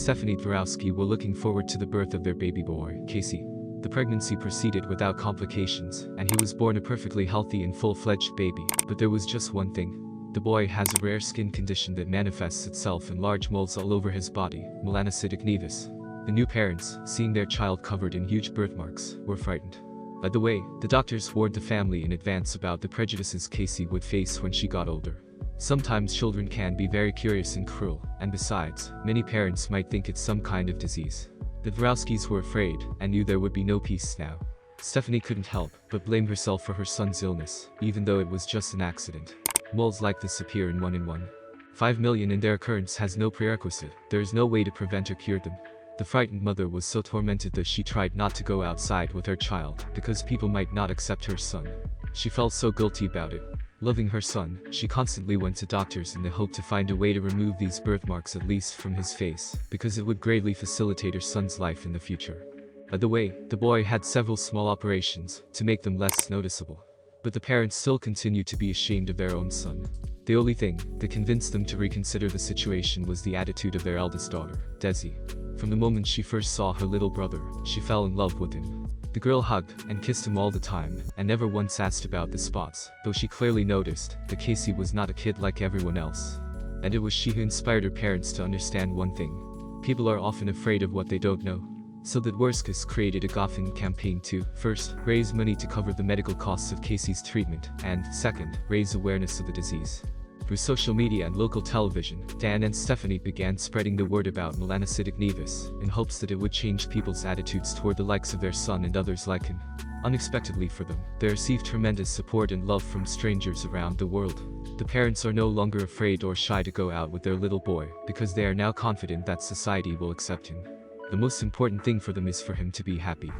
Stephanie Dvorowski were looking forward to the birth of their baby boy, Casey. The pregnancy proceeded without complications, and he was born a perfectly healthy and full-fledged baby. But there was just one thing. The boy has a rare skin condition that manifests itself in large moles all over his body, melanocytic nevus. The new parents, seeing their child covered in huge birthmarks, were frightened. By the way, the doctors warned the family in advance about the prejudices Casey would face when she got older. Sometimes children can be very curious and cruel, and besides, many parents might think it's some kind of disease. The Dvorowskis were afraid, and knew there would be no peace now. Stephanie couldn't help but blame herself for her son's illness, even though it was just an accident. Moles like this appear in 1 in 1. 5 million, and their occurrence has no prerequisite. There is no way to prevent or cure them. The frightened mother was so tormented that she tried not to go outside with her child, because people might not accept her son. She felt so guilty about it. Loving her son, she constantly went to doctors in the hope to find a way to remove these birthmarks at least from his face, because it would greatly facilitate her son's life in the future. By the way, the boy had several small operations to make them less noticeable. But the parents still continued to be ashamed of their own son. The only thing that convinced them to reconsider the situation was the attitude of their eldest daughter, Desi. From the moment she first saw her little brother, she fell in love with him. The girl hugged and kissed him all the time, and never once asked about the spots, though she clearly noticed that Casey was not a kid like everyone else. And it was she who inspired her parents to understand one thing. People are often afraid of what they don't know. So the Dvorowskis created a GoFundMe campaign to, first, raise money to cover the medical costs of Casey's treatment, and, second, raise awareness of the disease. Through social media and local television, Dan and Stephanie began spreading the word about melanocytic nevus, in hopes that it would change people's attitudes toward the likes of their son and others like him. Unexpectedly for them, they received tremendous support and love from strangers around the world. The parents are no longer afraid or shy to go out with their little boy, because they are now confident that society will accept him. The most important thing for them is for him to be happy.